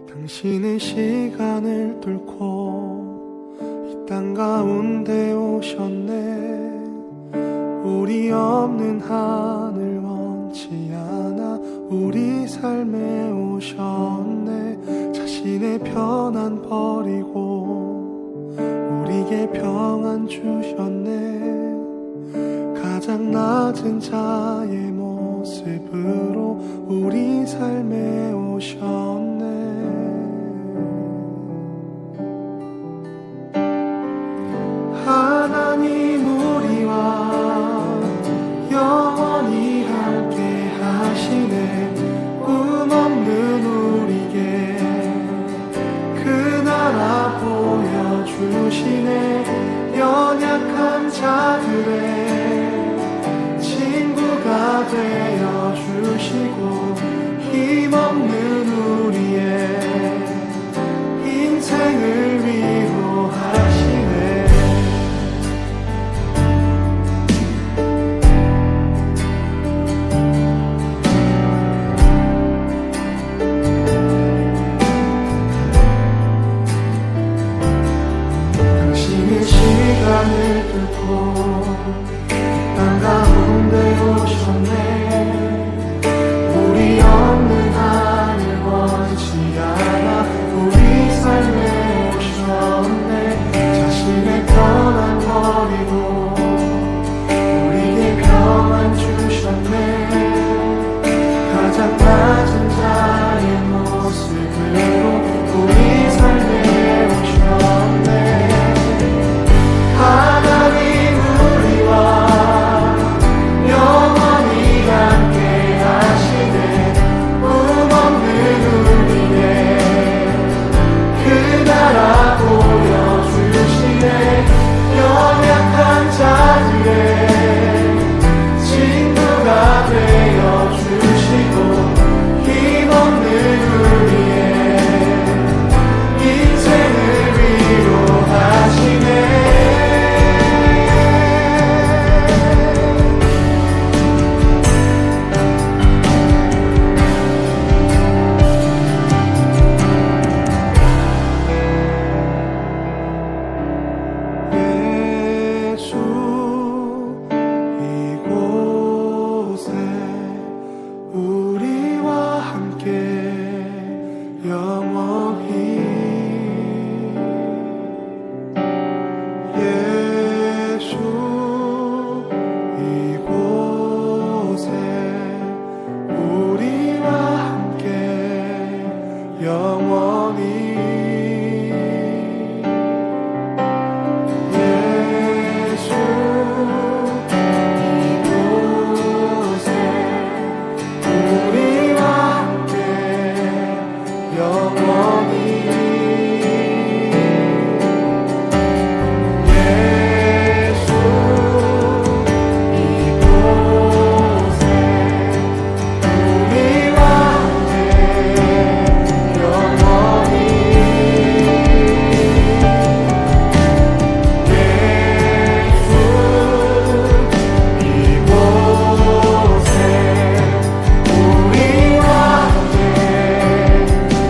당신은 시간을 뚫고 이 땅 가운데 오셨네. 우리 없는 하늘 원치 않아 우리 삶에 오셨네. 자신의 편안 버리고 우리에게 평안 주셨네. 가장 낮은 자의 모습으로 우리 삶에 오셨네. 하나님 우리와 영원히 함께 하시네. 꿈 없는 우리에게 그 나라 보여주시네. 연약한 자들의 친구가 되어주시고 힘없는 우리의 인생을 위로하시네. 시간을 뚫고 땅 가운데 오셨네. 우리 없는 하늘 원치 않아 우리 삶에 오셨네. 자신의 편안 버리고 우리에게 평안 주셨네. 가장 낮은 자의 모습으로 우리 삶에 오셨네. 하나님 우리와 영원히 함께 하시네. 꿈 없는 우리의 그 나라 보여주시네. 연약한 자들의 친구가 되어주시고 힘없는 우리의 인생을 위로하시네. 우리와 함께 영원히 예수 이곳에 우리와 함께 영원히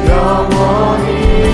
영원히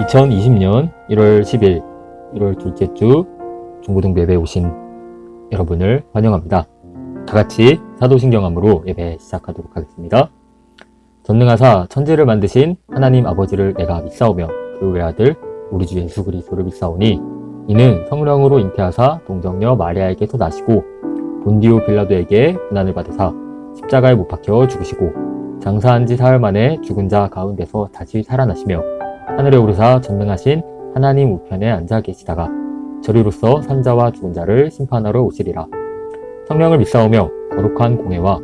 2020년 1월 10일 1월 둘째 주 중고등부 예배에 오신 여러분을 환영합니다. 다같이 사도신경함으로 예배 시작하도록 하겠습니다. 전능하사 천지를 만드신 하나님 아버지를 내가 믿사오며 그 외아들 우리 주 예수 그리스도를 믿사오니 이는 성령으로 잉태하사 동정녀 마리아에게서 나시고 본디오 빌라도에게 고난을 받으사 십자가에 못 박혀 죽으시고 장사한 지 사흘 만에 죽은 자 가운데서 다시 살아나시며 하늘에 오르사 전능하신 하나님 우편에 앉아 계시다가 저리로서 산자와 죽은 자를 심판하러 오시리라. 성령을 믿사오며 거룩한 공회와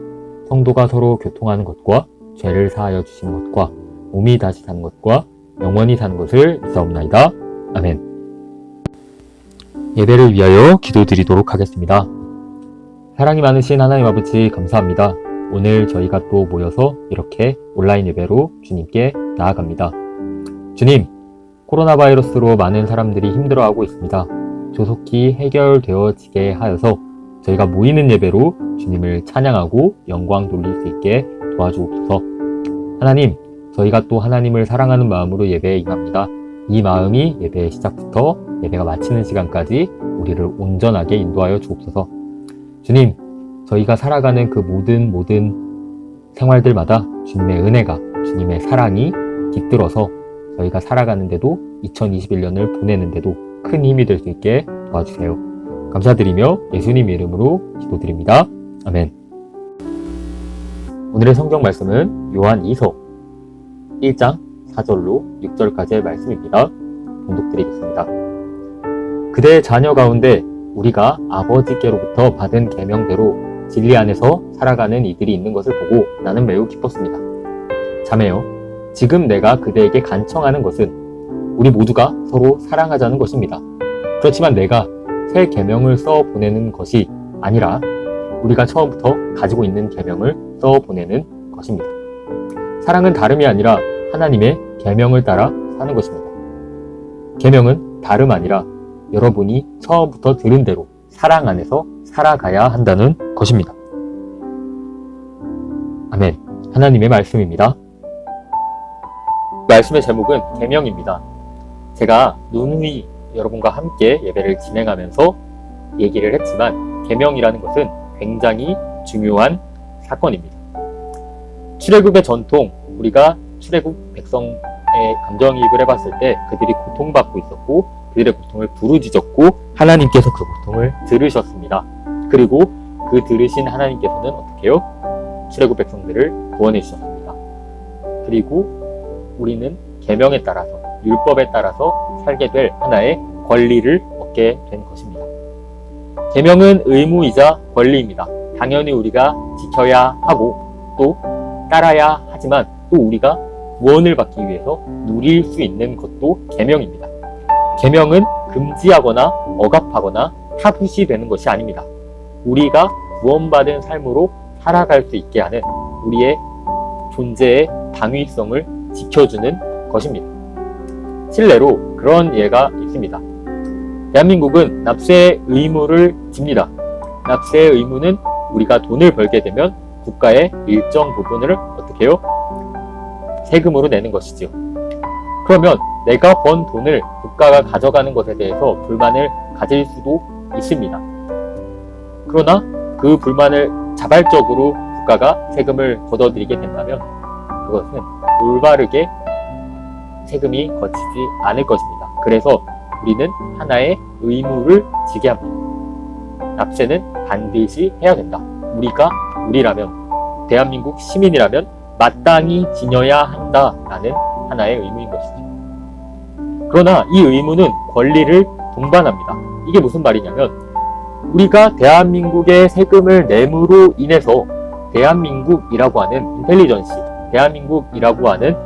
성도가 서로 교통하는 것과 죄를 사하여 주시는 것과 몸이 다시 사는 것과 영원히 사는 것을 믿사옵나이다. 아멘. 예배를 위하여 기도드리도록 하겠습니다. 사랑이 많으신 하나님 아버지 감사합니다. 오늘 저희가 또 모여서 이렇게 온라인 예배로 주님께 나아갑니다. 주님, 코로나 바이러스로 많은 사람들이 힘들어하고 있습니다. 조속히 해결되어지게 하여서 저희가 모이는 예배로 주님을 찬양하고 영광 돌릴 수 있게 도와주옵소서. 하나님, 저희가 또 하나님을 사랑하는 마음으로 예배에 임합니다. 이 마음이 예배의 시작부터 예배가 마치는 시간까지 우리를 온전하게 인도하여 주옵소서. 주님, 저희가 살아가는 그 모든 생활들마다 주님의 은혜가, 주님의 사랑이 깃들어서 저희가 살아가는데도 2021년을 보내는데도 큰 힘이 될 수 있게 도와주세요. 감사드리며 예수님 이름으로 기도드립니다. 아멘. 오늘의 성경 말씀은 요한 2서 1장 4절로 6절까지의 말씀입니다. 봉독드리겠습니다. 그대의 자녀 가운데 우리가 아버지께로부터 받은 계명대로 진리 안에서 살아가는 이들이 있는 것을 보고 나는 매우 기뻤습니다. 자매여, 지금 내가 그대에게 간청하는 것은 우리 모두가 서로 사랑하자는 것입니다. 그렇지만 내가 새 계명을 써 보내는 것이 아니라 우리가 처음부터 가지고 있는 계명을 써 보내는 것입니다. 사랑은 다름이 아니라 하나님의 계명을 따라 사는 것입니다. 계명은 다름 아니라 여러분이 처음부터 들은 대로 사랑 안에서 살아가야 한다는 것입니다. 아멘. 하나님의 말씀입니다. 말씀의 제목은 계명입니다. 제가 누누이 여러분과 함께 예배를 진행하면서 얘기를 했지만 계명이라는 것은 굉장히 중요한 사건입니다. 출애굽의 전통, 우리가 출애굽 백성의 감정이입을 해봤을 때 그들이 고통받고 있었고 그들의 고통을 부르짖었고 하나님께서 그 고통을 들으셨습니다. 그리고 그 들으신 하나님께서는 어떻게 해요? 출애굽 백성들을 구원해 주셨습니다. 그리고 우리는 계명에 따라서, 율법에 따라서 살게 될 하나의 권리를 얻게 된 것입니다. 계명은 의무이자 권리입니다. 당연히 우리가 지켜야 하고 또 따라야 하지만 또 우리가 구원을 받기 위해서 누릴 수 있는 것도 계명입니다. 계명은 금지하거나 억압하거나 타부시 되는 것이 아닙니다. 우리가 구원받은 삶으로 살아갈 수 있게 하는 우리의 존재의 당위성을 지켜주는 것입니다. 실례로 그런 예가 있습니다. 대한민국은 납세 의무를 집니다. 납세 의무는 우리가 돈을 벌게 되면 국가의 일정 부분을 어떻게 해요? 세금으로 내는 것이지요. 그러면 내가 번 돈을 국가가 가져가는 것에 대해서 불만을 가질 수도 있습니다. 그러나 그 불만을 자발적으로 국가가 세금을 걷어들이게 된다면 그것은 올바르게 세금이 거치지 않을 것입니다. 그래서 우리는 하나의 의무를 지게 합니다. 납세는 반드시 해야 된다. 우리라면, 대한민국 시민이라면 마땅히 지녀야 한다라는 하나의 의무인 것이죠. 그러나 이 의무는 권리를 동반합니다. 이게 무슨 말이냐면 우리가 대한민국의 세금을 내므로 인해서 대한민국이라고 하는 인텔리전시, 대한민국이라고 하는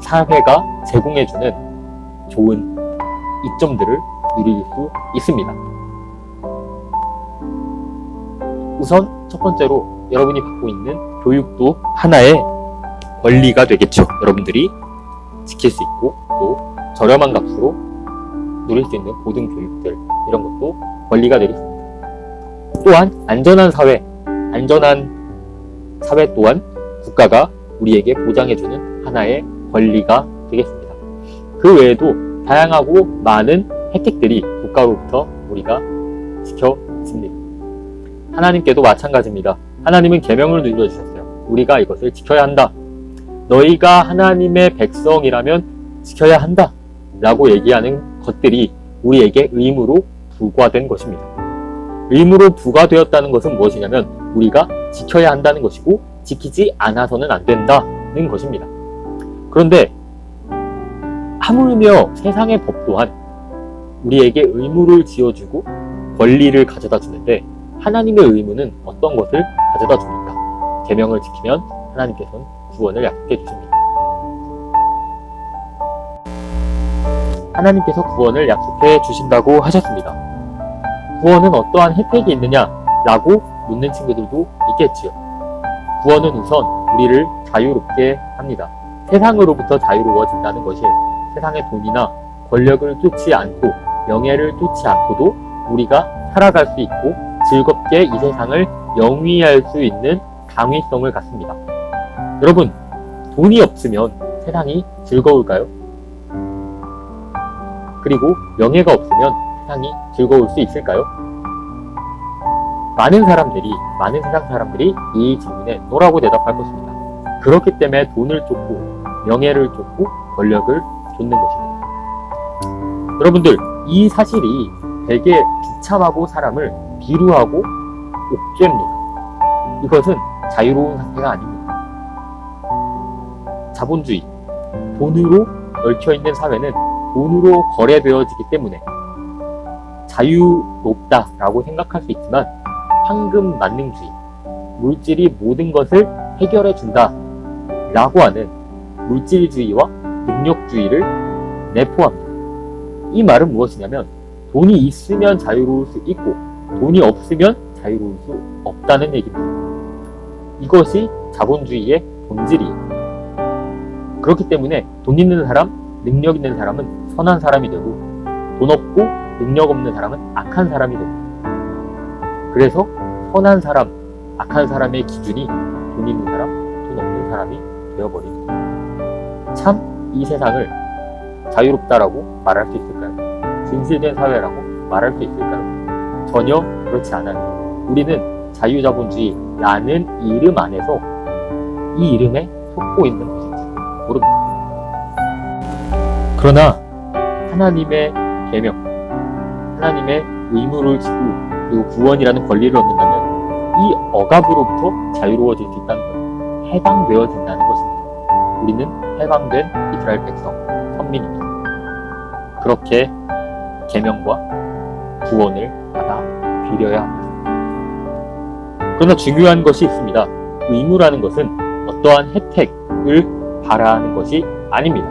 사회가 제공해주는 좋은 이점들을 누릴 수 있습니다. 우선 첫 번째로 여러분이 받고 있는 교육도 하나의 권리가 되겠죠. 여러분들이 지킬 수 있고 또 저렴한 값으로 누릴 수 있는 고등 교육들, 이런 것도 권리가 되겠습니다. 또한 안전한 사회 또한 국가가 우리에게 보장해주는 하나의 권리가 되겠습니다. 그 외에도 다양하고 많은 혜택들이 국가로부터 우리가 지켜집니다. 하나님께도 마찬가지입니다. 하나님은 계명을 누려주셨어요. 우리가 이것을 지켜야 한다. 너희가 하나님의 백성이라면 지켜야 한다 라고 얘기하는 것들이 우리에게 의무로 부과된 것입니다. 의무로 부과되었다는 것은 무엇이냐면 우리가 지켜야 한다는 것이고 지키지 않아서는 안 된다는 것입니다. 그런데 하물며 세상의 법 또한 우리에게 의무를 지어주고 권리를 가져다 주는데 하나님의 의무는 어떤 것을 가져다 줍니까? 계명을 지키면 하나님께서는 구원을 약속해 주십니다. 하나님께서 구원을 약속해 주신다고 하셨습니다. 구원은 어떠한 혜택이 있느냐라고 묻는 친구들도 있겠지요. 구원은 우선 우리를 자유롭게 합니다. 세상으로부터 자유로워진다는 것이 세상의 돈이나 권력을 쫓지 않고 명예를 쫓지 않고도 우리가 살아갈 수 있고 즐겁게 이 세상을 영위할 수 있는 당위성을 갖습니다. 여러분, 돈이 없으면 세상이 즐거울까요? 그리고 명예가 없으면 세상이 즐거울 수 있을까요? 많은 세상 사람들이 이 질문에 노라고 대답할 것입니다. 그렇기 때문에 돈을 쫓고 명예를 쫓고 권력을 쫓는 것입니다. 여러분들, 이 사실이 되게 비참하고 사람을 비루하고 옥죄입니다. 이것은 자유로운 상태가 아닙니다. 자본주의, 돈으로 얽혀있는 사회는 돈으로 거래되어지기 때문에 자유롭다라고 생각할 수 있지만 황금 만능주의, 물질이 모든 것을 해결해 준다 라고 하는 물질주의와 능력주의를 내포합니다. 이 말은 무엇이냐면 돈이 있으면 자유로울 수 있고 돈이 없으면 자유로울 수 없다는 얘기입니다. 이것이 자본주의의 본질이에요. 그렇기 때문에 돈 있는 사람, 능력 있는 사람은 선한 사람이 되고 돈 없고 능력 없는 사람은 악한 사람이 되고, 그래서 선한 사람, 악한 사람의 기준이 돈 있는 사람, 돈 없는 사람이 되어버립니다. 참 이 세상을 자유롭다라고 말할 수 있을까요? 진실된 사회라고 말할 수 있을까요? 전혀 그렇지 않아요. 우리는 자유자본주의라는 이름 안에서 이 이름에 속고 있는 것인지 모릅니다. 그러나 하나님의 계명, 하나님의 의무를 지고 그리고 구원이라는 권리를 얻는다면 이 억압으로부터 자유로워질 수 있다는 것, 해방되어진다는 것입니다. 우리는 해방된 이스라엘 백성, 선민입니다. 그렇게 계명과 구원을 받아 비려야 합니다. 그러나 중요한 것이 있습니다. 의무라는 것은 어떠한 혜택을 바라는 것이 아닙니다.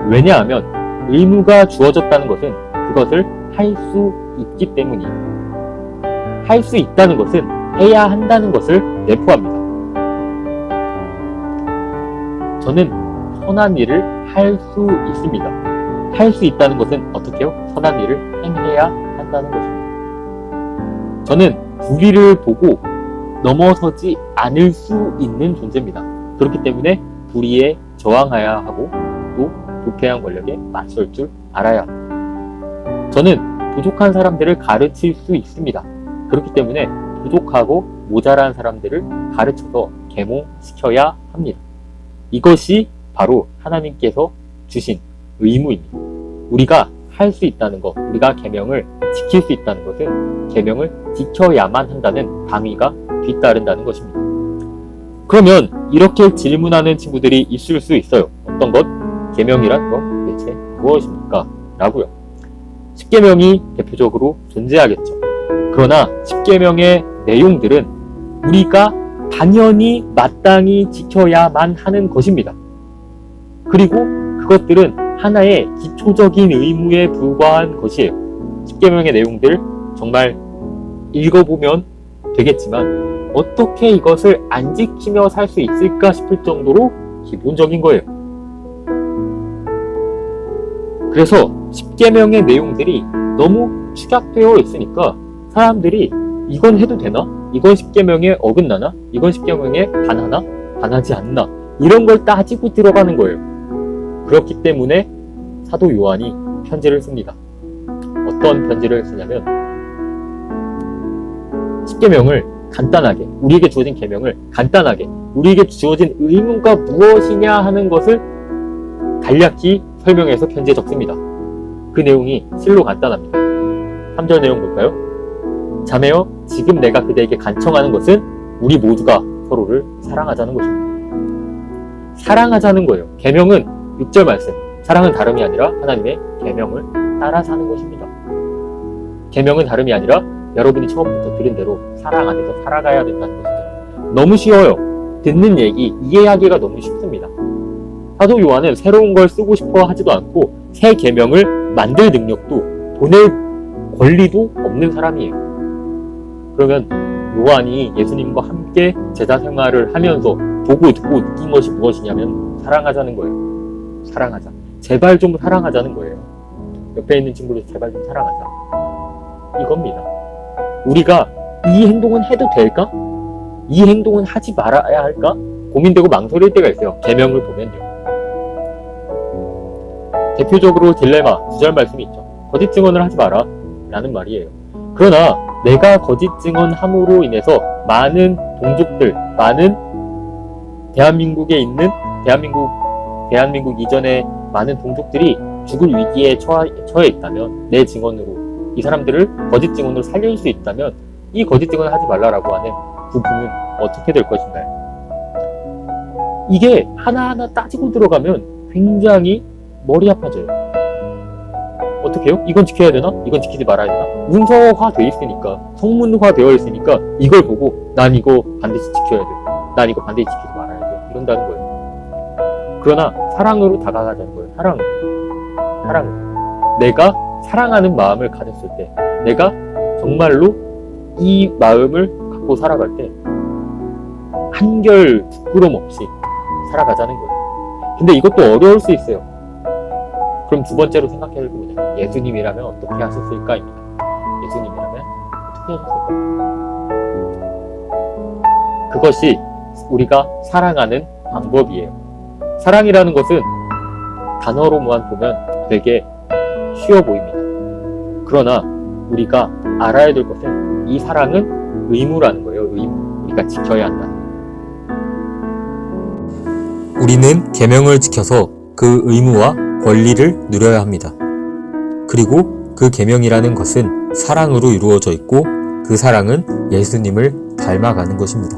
왜냐하면 의무가 주어졌다는 것은 그것을 할 수 있기 때문이에요. 할 수 있다는 것은 해야 한다는 것을 내포합니다. 저는 선한 일을 할 수 있습니다. 할 수 있다는 것은 어떻게 해요? 선한 일을 행해야 한다는 것입니다. 저는 불의를 보고 넘어서지 않을 수 있는 존재입니다. 그렇기 때문에 불의에 저항해야 하고 또 부패한 권력에 맞설 줄 알아야 합니다. 저는 부족한 사람들을 가르칠 수 있습니다. 그렇기 때문에 부족하고 모자란 사람들을 가르쳐서 계몽시켜야 합니다. 이것이 바로 하나님께서 주신 의무입니다. 우리가 할 수 있다는 것, 우리가 계명을 지킬 수 있다는 것은 계명을 지켜야만 한다는 당위가 뒤따른다는 것입니다. 그러면 이렇게 질문하는 친구들이 있을 수 있어요. 어떤 것? 계명이란 건 대체 무엇입니까? 라고요. 10계명이 대표적으로 존재하겠죠. 그러나 10계명의 내용들은 우리가 당연히 마땅히 지켜야만 하는 것입니다. 그리고 그것들은 하나의 기초적인 의무에 불과한 것이에요. 10계명의 내용들 정말 읽어보면 되겠지만 어떻게 이것을 안 지키며 살 수 있을까 싶을 정도로 기본적인 거예요. 그래서 10계명의 내용들이 너무 축약되어 있으니까 사람들이 이건 해도 되나? 이건 10계명에 어긋나나? 이건 10계명에 반하나? 반하지 않나? 이런 걸 따지고 들어가는 거예요. 그렇기 때문에 사도 요한이 편지를 씁니다. 어떤 편지를 쓰냐면 10계명을 간단하게, 우리에게 주어진 계명을 간단하게, 우리에게 주어진 의무가 무엇이냐 하는 것을 간략히 설명해서 편지에 적습니다. 그 내용이 실로 간단합니다. 3절 내용 볼까요? 자매여, 지금 내가 그대에게 간청하는 것은 우리 모두가 서로를 사랑하자는 것입니다. 사랑하자는 거예요. 계명은 6절 말씀, 사랑은 다름이 아니라 하나님의 계명을 따라 사는 것입니다. 계명은 다름이 아니라 여러분이 처음부터 들은 대로 사랑 안에서 살아가야 된다는 것입니다. 너무 쉬워요. 듣는 얘기, 이해하기가 너무 쉽습니다. 사도 요한은 새로운 걸 쓰고 싶어 하지도 않고 새 계명을 만들 능력도 보낼 권리도 없는 사람이에요. 그러면 요한이 예수님과 함께 제자 생활을 하면서 보고 듣고 느낀 것이 무엇이냐면 사랑하자는 거예요. 사랑하자. 제발 좀 사랑하자는 거예요. 옆에 있는 친구도 제발 좀 사랑하자. 이겁니다. 우리가 이 행동은 해도 될까? 이 행동은 하지 말아야 할까? 고민되고 망설일 때가 있어요. 계명을 보면요. 대표적으로 딜레마 9절 말씀이 있죠. 거짓 증언을 하지 마라 라는 말이에요. 그러나 내가 거짓 증언함으로 인해서 많은 동족들, 많은 대한민국에 있는 대한민국 이전에 많은 동족들이 죽을 위기에 처해 있다면, 내 증언으로 이 사람들을 거짓 증언으로 살릴 수 있다면 이 거짓 증언을 하지 말라라고 하는 부분은 어떻게 될 것인가요? 이게 하나하나 따지고 들어가면 굉장히 머리 아파져요. 어떻게 해요? 이건 지켜야 되나? 이건 지키지 말아야 되나? 문서화 돼 있으니까, 성문화 되어 있으니까 이걸 보고 난 이거 반드시 지켜야 돼, 난 이거 반드시 지키지 말아야 돼, 이런다는 거예요. 그러나 사랑으로 다가가자는 거예요. 사랑. 내가 사랑하는 마음을 가졌을 때, 내가 정말로 이 마음을 갖고 살아갈 때 한결 부끄럼 없이 살아가자는 거예요. 근데 이것도 어려울 수 있어요. 그럼 두 번째로 생각해보면 예수님이라면 어떻게 하셨을까입니다. 예수님이라면 어떻게 하셨을까? 그것이 우리가 사랑하는 방법이에요. 사랑이라는 것은 단어로만 보면 되게 쉬워 보입니다. 그러나 우리가 알아야 될 것은 이 사랑은 의무라는 거예요. 의무. 우리가 지켜야 한다. 우리는 계명을 지켜서 그 의무와 권리를 누려야 합니다. 그리고 그 계명이라는 것은 사랑으로 이루어져 있고 그 사랑은 예수님을 닮아가는 것입니다.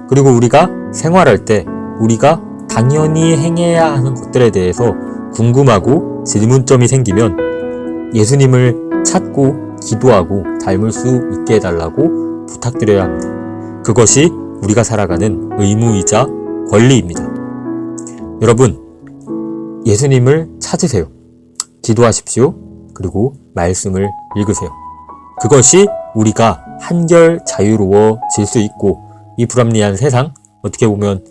그리고 우리가 생활할 때 우리가 당연히 행해야 하는 것들에 대해서 궁금하고 질문점이 생기면 예수님을 찾고 기도하고 닮을 수 있게 해달라고 부탁드려야 합니다. 그것이 우리가 살아가는 의무이자 권리입니다. 여러분, 예수님을 찾으세요. 기도하십시오. 그리고 말씀을 읽으세요. 그것이 우리가 한결 자유로워질 수 있고, 이 불합리한 세상, 어떻게 보면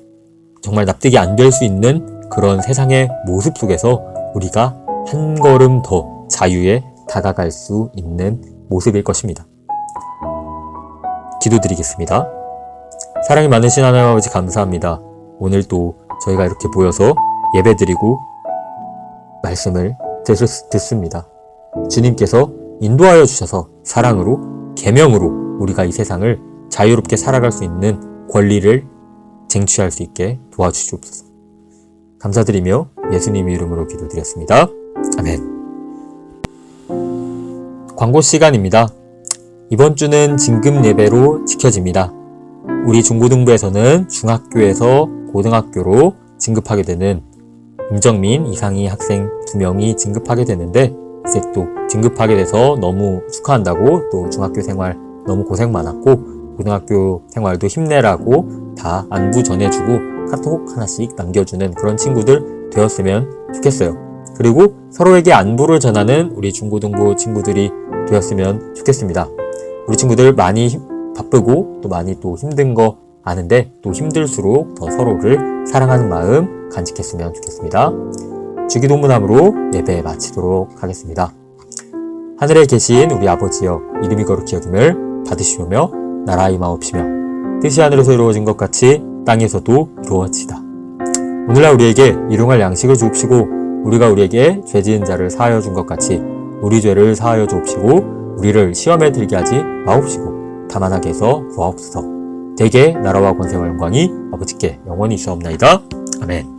정말 납득이 안 될 수 있는 그런 세상의 모습 속에서 우리가 한 걸음 더 자유에 다가갈 수 있는 모습일 것입니다. 기도드리겠습니다. 사랑이 많으신 하나님 아버지, 감사합니다. 오늘 또 저희가 이렇게 모여서 예배드리고 말씀을 듣습니다. 주님께서 인도하여 주셔서 사랑으로, 계명으로 우리가 이 세상을 자유롭게 살아갈 수 있는 권리를 쟁취할 수 있게 도와주시옵소서. 감사드리며 예수님의 이름으로 기도드렸습니다. 아멘. 광고 시간입니다. 이번 주는 진급 예배로 지켜집니다. 우리 중고등부에서는 중학교에서 고등학교로 진급하게 되는 임정민, 이상희 학생 2명이 진급하게 되는데, 이제 또 진급하게 돼서 너무 축하한다고, 또 중학교 생활 너무 고생 많았고 고등학교 생활도 힘내라고 다 안부 전해주고 카톡 하나씩 남겨주는 그런 친구들 되었으면 좋겠어요. 그리고 서로에게 안부를 전하는 우리 중고등부 친구들이 되었으면 좋겠습니다. 우리 친구들 많이 바쁘고 또 많이 또 힘든 거 아는데, 또 힘들수록 더 서로를 사랑하는 마음 간직했으면 좋겠습니다. 주기도문함으로 예배 마치도록 하겠습니다. 하늘에 계신 우리 아버지여, 이름이 거룩히 여김을 받으시오며 나라가 임하옵시며 뜻이 하늘에서 이루어진 것 같이 땅에서도 이루어지이다. 오늘날 우리에게 일용할 양식을 주옵시고 우리가 우리에게 죄 지은 자를 사하여 준 것 같이 우리 죄를 사하여 주옵시고 우리를 시험에 들게 하지 마옵시고 다만 악에서 구하옵소서. 대개 나라와 권세와 영광이 아버지께 영원히 있사옵나이다. 아멘.